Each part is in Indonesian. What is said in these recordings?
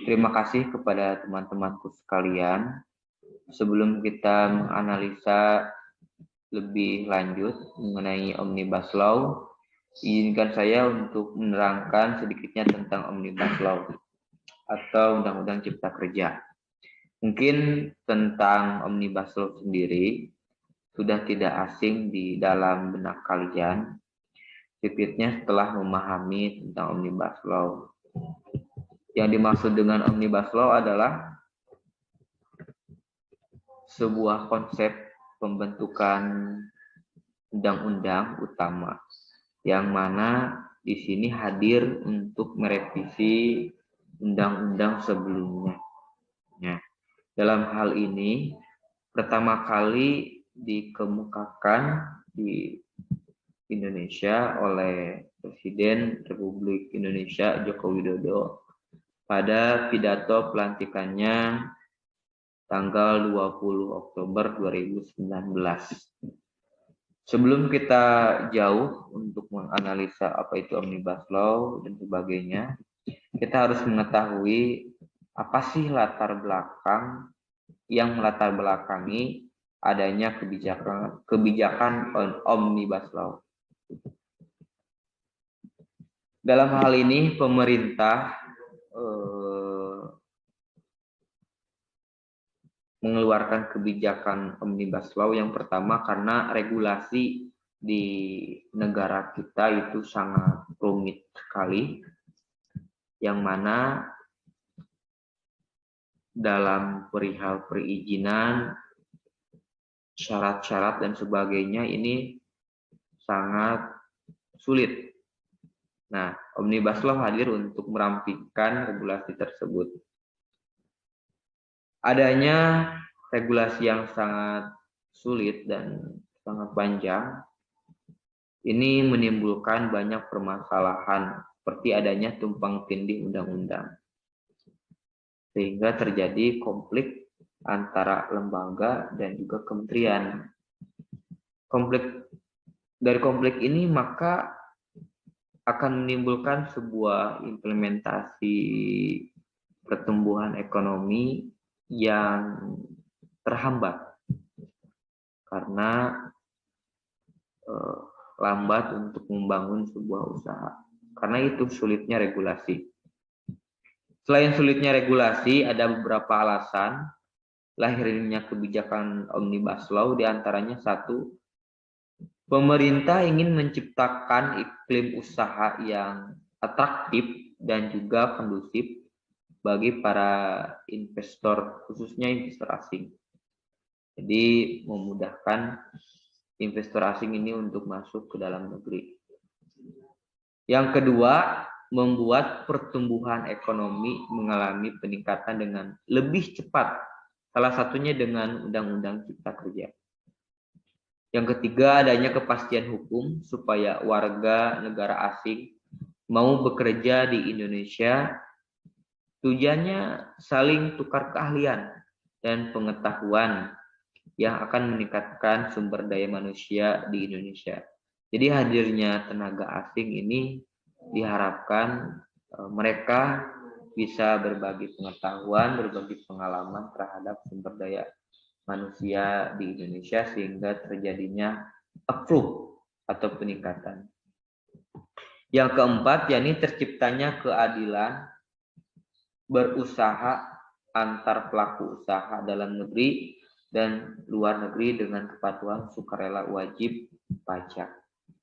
terima kasih kepada teman-temanku sekalian. Sebelum kita menganalisa lebih lanjut mengenai Omnibus Law, izinkan saya untuk menerangkan sedikitnya tentang Omnibus Law atau Undang-Undang Cipta Kerja. Mungkin tentang Omnibus Law sendiri sudah tidak asing di dalam benak kalian, sedikitnya setelah memahami tentang Omnibus Law. Yang dimaksud dengan Omnibus Law adalah sebuah konsep pembentukan undang-undang utama yang mana di sini hadir untuk merevisi undang-undang sebelumnya. Ya. Dalam hal ini pertama kali dikemukakan di Indonesia oleh Presiden Republik Indonesia Joko Widodo pada pidato pelantikannya tanggal 20 Oktober 2019. Sebelum kita jauh untuk menganalisa apa itu Omnibus Law dan sebagainya, kita harus mengetahui apa sih latar belakang yang melatar belakangi adanya kebijakan Omnibus Law. Dalam hal ini pemerintah mengeluarkan kebijakan Omnibus Law yang pertama karena regulasi di negara kita itu sangat rumit sekali, yang mana dalam perihal perizinan, syarat-syarat dan sebagainya ini sangat sulit. Nah, Omnibus Law hadir untuk merampingkan regulasi tersebut. Adanya regulasi yang sangat sulit dan sangat panjang, ini menimbulkan banyak permasalahan seperti adanya tumpang tindih undang-undang. Sehingga terjadi konflik antara lembaga dan juga kementerian. Dari konflik ini maka akan menimbulkan sebuah implementasi pertumbuhan ekonomi yang terhambat karena lambat untuk membangun sebuah usaha. Karena itu sulitnya regulasi. Selain sulitnya regulasi, ada beberapa alasan lahirnya kebijakan Omnibus Law, diantaranya satu, pemerintah ingin menciptakan iklim usaha yang atraktif dan juga kondusif bagi para investor, khususnya investor asing. Jadi memudahkan investor asing ini untuk masuk ke dalam negeri. Yang kedua, membuat pertumbuhan ekonomi mengalami peningkatan dengan lebih cepat. Salah satunya dengan Undang-Undang Cipta Kerja. Yang ketiga, adanya kepastian hukum supaya warga negara asing mau bekerja di Indonesia. Tujuannya saling tukar keahlian dan pengetahuan yang akan meningkatkan sumber daya manusia di Indonesia. Jadi hadirnya tenaga asing ini diharapkan mereka bisa berbagi pengetahuan, berbagi pengalaman terhadap sumber daya manusia di Indonesia sehingga terjadinya approve atau peningkatan. Yang keempat, yakni terciptanya keadilan berusaha antar pelaku usaha dalam negeri dan luar negeri dengan kepatuhan sukarela wajib pajak.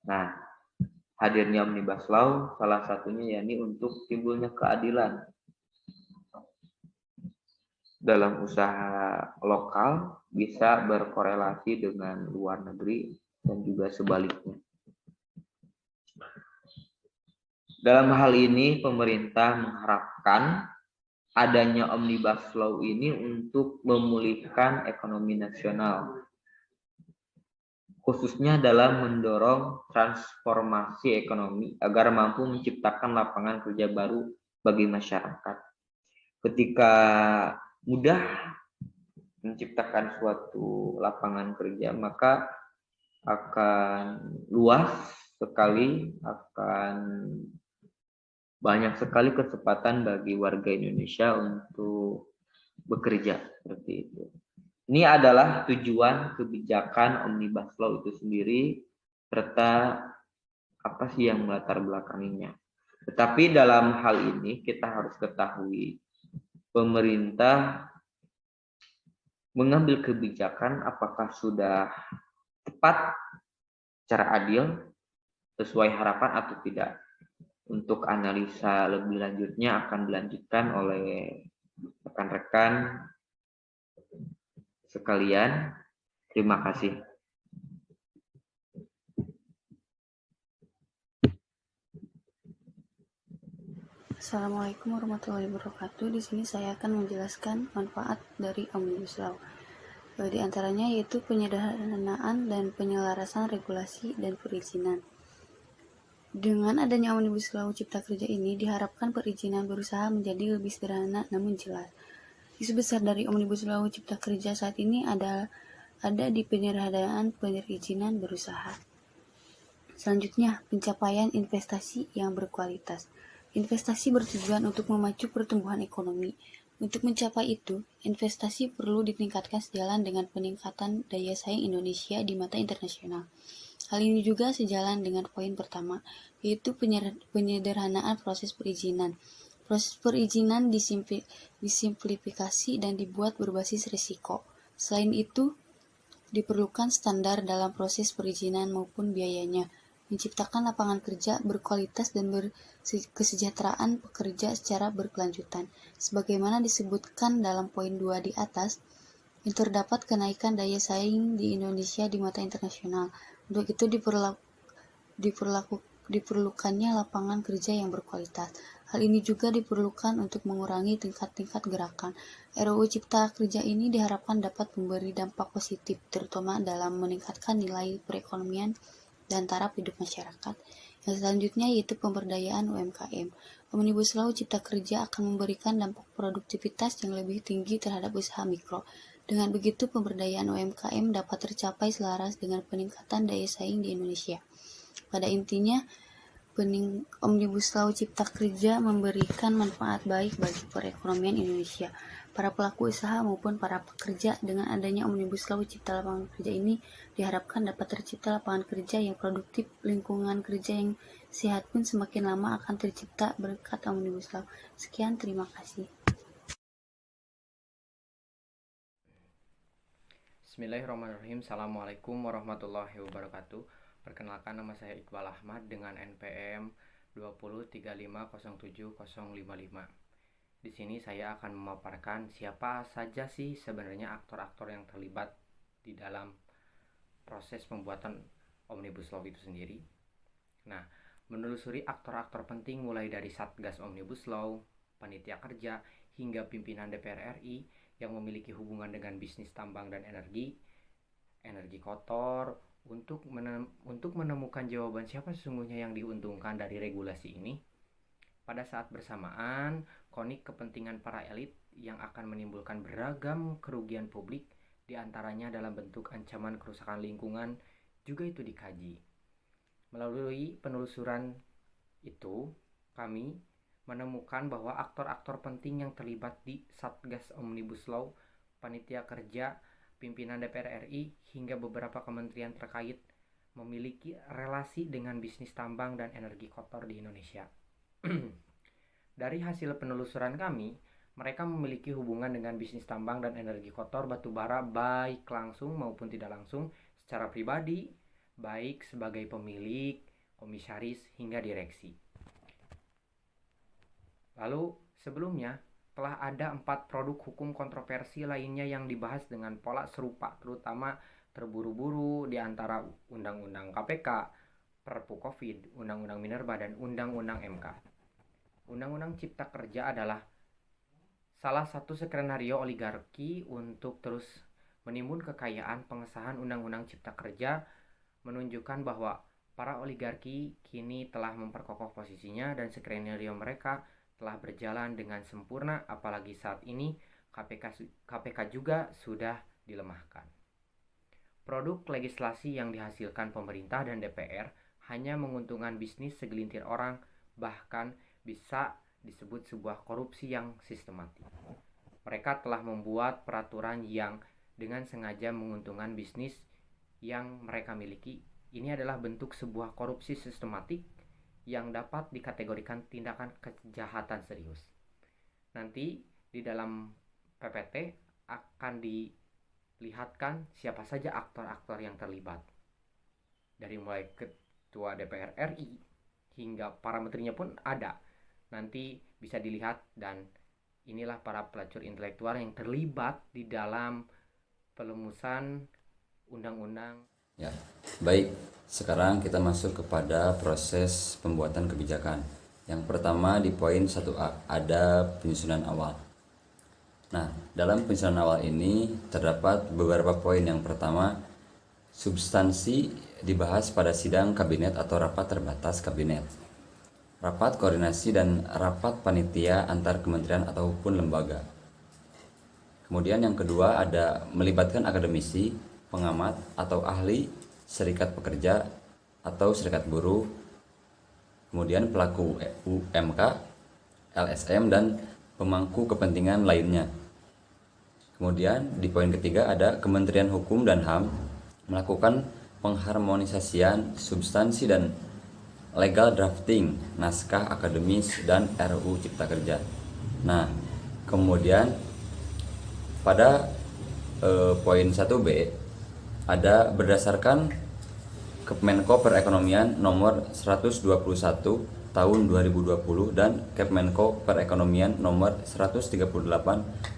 Nah, hadirnya Omnibus Law salah satunya yakni untuk timbulnya keadilan dalam usaha lokal bisa berkorelasi dengan luar negeri dan juga sebaliknya. Dalam hal ini pemerintah mengharapkan adanya Omnibus Law ini untuk memulihkan ekonomi nasional, khususnya dalam mendorong transformasi ekonomi agar mampu menciptakan lapangan kerja baru bagi masyarakat. Ketika mudah menciptakan suatu lapangan kerja, maka akan luas sekali, akan banyak sekali kesempatan bagi warga Indonesia untuk bekerja seperti itu. Ini adalah tujuan kebijakan Omnibus Law itu sendiri serta apa sih yang melatar belakanginya. Tetapi dalam hal ini kita harus ketahui pemerintah mengambil kebijakan apakah sudah tepat, secara adil, sesuai harapan atau tidak. Untuk analisa lebih lanjutnya akan dilanjutkan oleh rekan-rekan sekalian. Terima kasih. Assalamualaikum warahmatullahi wabarakatuh. Di sini saya akan menjelaskan manfaat dari Omnibus Law. Di antaranya yaitu penyederhanaan dan penyelarasan regulasi dan perizinan. Dengan adanya Omnibus Law Cipta Kerja ini diharapkan perizinan berusaha menjadi lebih sederhana namun jelas. Isu besar dari Omnibus Law Cipta Kerja saat ini ada di penyederhanaan perizinan berusaha. Selanjutnya, pencapaian investasi yang berkualitas. Investasi bertujuan untuk memacu pertumbuhan ekonomi. Untuk mencapai itu, investasi perlu ditingkatkan sejalan dengan peningkatan daya saing Indonesia di mata internasional. Hal ini juga sejalan dengan poin pertama, yaitu penyederhanaan proses perizinan. Proses perizinan disimplifikasi dan dibuat berbasis risiko. Selain itu, diperlukan standar dalam proses perizinan maupun biayanya, menciptakan lapangan kerja berkualitas dan kesejahteraan pekerja secara berkelanjutan. Sebagaimana disebutkan dalam poin 2 di atas, terdapat kenaikan daya saing di Indonesia di mata internasional. Untuk itu diperlukannya lapangan kerja yang berkualitas. Hal ini juga diperlukan untuk mengurangi tingkat-tingkat gerakan. RUU Cipta Kerja ini diharapkan dapat memberi dampak positif, terutama dalam meningkatkan nilai perekonomian dan taraf hidup masyarakat. Yang selanjutnya yaitu pemberdayaan UMKM. Omnibus Law Cipta Kerja akan memberikan dampak produktivitas yang lebih tinggi terhadap usaha mikro. Dengan begitu, pemberdayaan UMKM dapat tercapai selaras dengan peningkatan daya saing di Indonesia. Pada intinya, Omnibus Law Cipta Kerja memberikan manfaat baik bagi perekonomian Indonesia, para pelaku usaha maupun para pekerja. Dengan adanya Omnibus Law Cipta Lapangan Kerja ini diharapkan dapat tercipta lapangan kerja yang produktif, lingkungan kerja yang sehat pun semakin lama akan tercipta berkat Omnibus Law. Sekian, terima kasih. Bismillahirrahmanirrahim. Assalamualaikum warahmatullahi wabarakatuh. Perkenalkan, nama saya Iqbal Ahmad dengan NPM 2035070055. Di sini saya akan memaparkan siapa saja sih sebenarnya aktor-aktor yang terlibat di dalam proses pembuatan Omnibus Law itu sendiri. Nah, menelusuri aktor-aktor penting mulai dari Satgas Omnibus Law, panitia kerja, hingga pimpinan DPR RI yang memiliki hubungan dengan bisnis tambang dan energi kotor, untuk menemukan jawaban siapa sesungguhnya yang diuntungkan dari regulasi ini. Pada saat bersamaan, konflik kepentingan para elit yang akan menimbulkan beragam kerugian publik, diantaranya dalam bentuk ancaman kerusakan lingkungan, juga itu dikaji. Melalui penelusuran itu, kami menemukan bahwa aktor-aktor penting yang terlibat di Satgas Omnibus Law, panitia kerja, pimpinan DPR RI, hingga beberapa kementerian terkait memiliki relasi dengan bisnis tambang dan energi kotor di Indonesia. Dari hasil penelusuran kami, mereka memiliki hubungan dengan bisnis tambang dan energi kotor batubara baik langsung maupun tidak langsung, secara pribadi, baik sebagai pemilik, komisaris, hingga direksi. Lalu sebelumnya telah ada 4 produk hukum kontroversi lainnya yang dibahas dengan pola serupa, terutama terburu-buru di antara Undang-Undang KPK, Perpu Covid, Undang-Undang Minerba, dan Undang-Undang MK. Undang-Undang Cipta Kerja adalah salah satu skenario oligarki untuk terus menimbun kekayaan. Pengesahan Undang-Undang Cipta Kerja menunjukkan bahwa para oligarki kini telah memperkokoh posisinya dan skenario mereka telah berjalan dengan sempurna, apalagi saat ini KPK juga sudah dilemahkan. Produk legislasi yang dihasilkan pemerintah dan DPR hanya menguntungkan bisnis segelintir orang, bahkan bisa disebut sebuah korupsi yang sistematik. Mereka telah membuat peraturan yang dengan sengaja menguntungkan bisnis yang mereka miliki. Ini adalah bentuk sebuah korupsi sistematik yang dapat dikategorikan tindakan kejahatan serius. Nanti di dalam PPT akan dilihatkan siapa saja aktor-aktor yang terlibat. Dari mulai Ketua DPR RI hingga para menterinya pun ada. Nanti bisa dilihat, dan inilah para pelacur intelektual yang terlibat di dalam pelumusan undang-undang. Ya, baik. Sekarang kita masuk kepada proses pembuatan kebijakan. Yang pertama di poin 1A ada penyusunan awal. Nah, dalam penyusunan awal ini terdapat beberapa poin. Yang pertama, substansi dibahas pada sidang kabinet atau rapat terbatas kabinet, rapat koordinasi dan rapat panitia antar kementerian ataupun lembaga. Kemudian yang kedua ada melibatkan akademisi, pengamat atau ahli, serikat pekerja atau serikat buruh, kemudian pelaku UMK, LSM dan pemangku kepentingan lainnya. Kemudian di poin ketiga ada Kementerian Hukum dan HAM melakukan pengharmonisasian substansi dan legal drafting naskah akademis dan RUU Cipta Kerja. Nah, kemudian pada poin 1B ada berdasarkan Kemenko Perekonomian nomor 121 tahun 2020 dan Kemenko Perekonomian nomor 138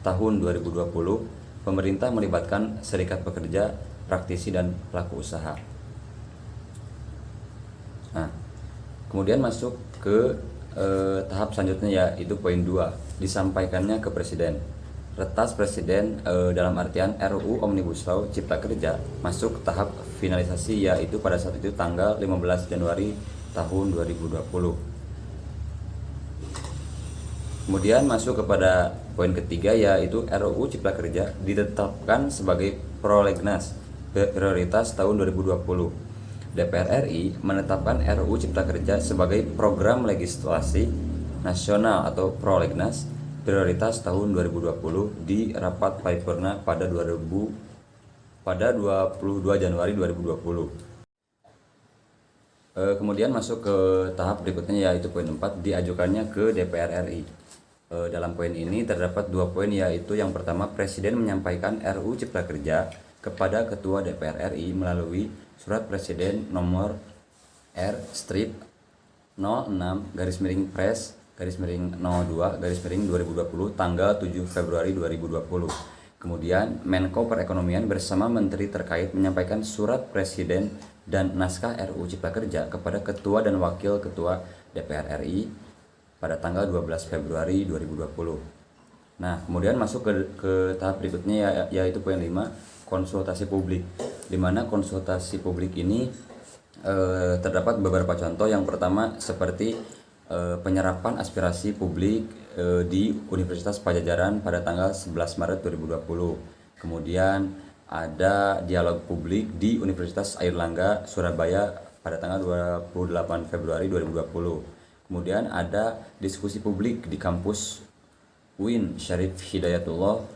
tahun 2020, pemerintah melibatkan serikat pekerja, praktisi dan pelaku usaha. Nah, kemudian masuk ke tahap selanjutnya, yaitu poin 2, disampaikannya ke Presiden. Retas Presiden dalam artian RUU Omnibus Law Cipta Kerja masuk ke tahap finalisasi, yaitu pada saat itu tanggal 15 Januari tahun 2020. Kemudian masuk kepada poin ketiga, yaitu RUU Cipta Kerja ditetapkan sebagai prolegnas prioritas tahun 2020. DPR RI menetapkan RUU Cipta Kerja sebagai program legislasi nasional atau prolegnas prioritas tahun 2020 di rapat paripurna pada 22 Januari 2020. Kemudian masuk ke tahap berikutnya, yaitu poin 4, diajukannya ke DPR RI. Dalam poin ini terdapat 2 poin, yaitu yang pertama, Presiden menyampaikan RUU Cipta Kerja kepada Ketua DPR RI melalui Surat Presiden nomor R-06-Pres-02-2020 tanggal 7 Februari 2020. Kemudian Menko Perekonomian bersama menteri terkait menyampaikan surat Presiden dan naskah RUU Cipta Kerja kepada Ketua dan Wakil Ketua DPR RI pada tanggal 12 Februari 2020. Nah, kemudian masuk ke tahap berikutnya, yaitu poin 5, konsultasi publik, di mana konsultasi publik ini terdapat beberapa contoh. Yang pertama seperti penyerapan aspirasi publik di Universitas Padjadjaran pada tanggal 11 Maret 2020. Kemudian ada dialog publik di Universitas Airlangga Surabaya pada tanggal 28 Februari 2020. Kemudian ada diskusi publik di kampus UIN Syarif Hidayatullah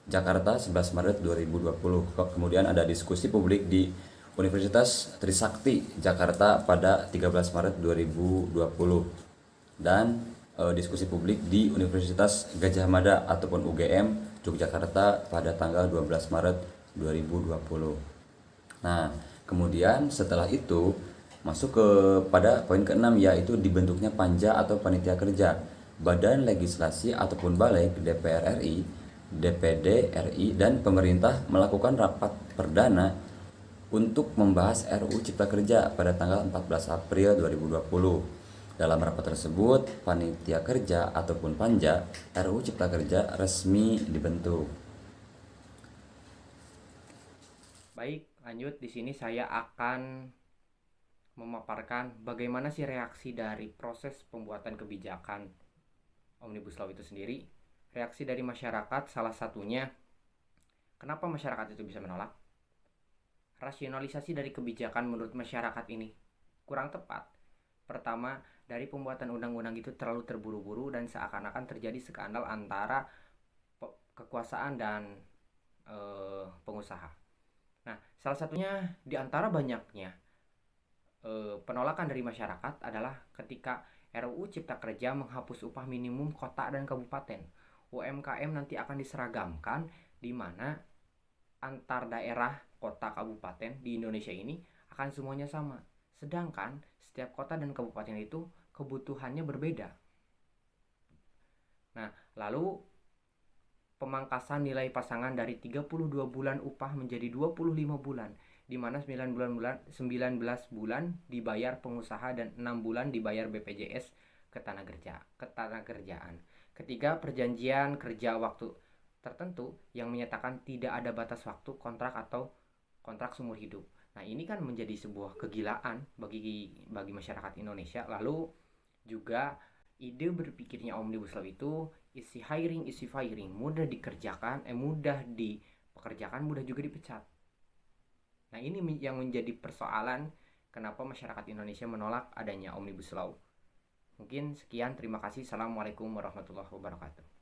Jakarta 11 Maret 2020. Kemudian ada diskusi publik di Universitas Trisakti Jakarta pada 13 Maret 2020 dan diskusi publik di Universitas Gadjah Mada ataupun UGM Yogyakarta pada tanggal 12 Maret 2020. Nah, kemudian setelah itu masuk pada poin ke-6, yaitu dibentuknya panja atau panitia kerja, badan legislasi ataupun balik DPR RI, DPD RI dan pemerintah melakukan rapat perdana untuk membahas RUU Cipta Kerja pada tanggal 14 April 2020. Dalam rapat tersebut, panitia kerja ataupun panja RUU Cipta Kerja resmi dibentuk. Baik, lanjut. Di sini saya akan memaparkan bagaimana sih reaksi dari proses pembuatan kebijakan Omnibus Law itu sendiri. Reaksi dari masyarakat salah satunya, kenapa masyarakat itu bisa menolak? Rasionalisasi dari kebijakan menurut masyarakat ini kurang tepat, Pertama, dari pembuatan undang-undang itu terlalu terburu-buru dan seakan-akan terjadi skandal antara kekuasaan dan pengusaha. Nah, salah satunya di antara banyaknya penolakan dari masyarakat adalah ketika RUU Cipta Kerja menghapus upah minimum kota dan kabupaten. UMKM nanti akan diseragamkan, di mana antar daerah kota kabupaten di Indonesia ini akan semuanya sama. Sedangkan setiap kota dan kabupaten itu kebutuhannya berbeda. Nah, lalu pemangkasan nilai pasangan dari 32 bulan upah menjadi 25 bulan, di mana 19 bulan dibayar pengusaha dan 6 bulan dibayar BPJS ketenagakerjaan. Ketiga, perjanjian kerja waktu tertentu yang menyatakan tidak ada batas waktu kontrak atau kontrak seumur hidup. Nah, ini kan menjadi sebuah kegilaan bagi masyarakat Indonesia. Lalu juga ide berpikirnya Omnibus Law itu easy firing, mudah dikerjakan, mudah dipekerjakan, mudah juga dipecat. Nah, ini yang menjadi persoalan kenapa masyarakat Indonesia menolak adanya Omnibus Law. Mungkin sekian, terima kasih. Assalamualaikum warahmatullahi wabarakatuh.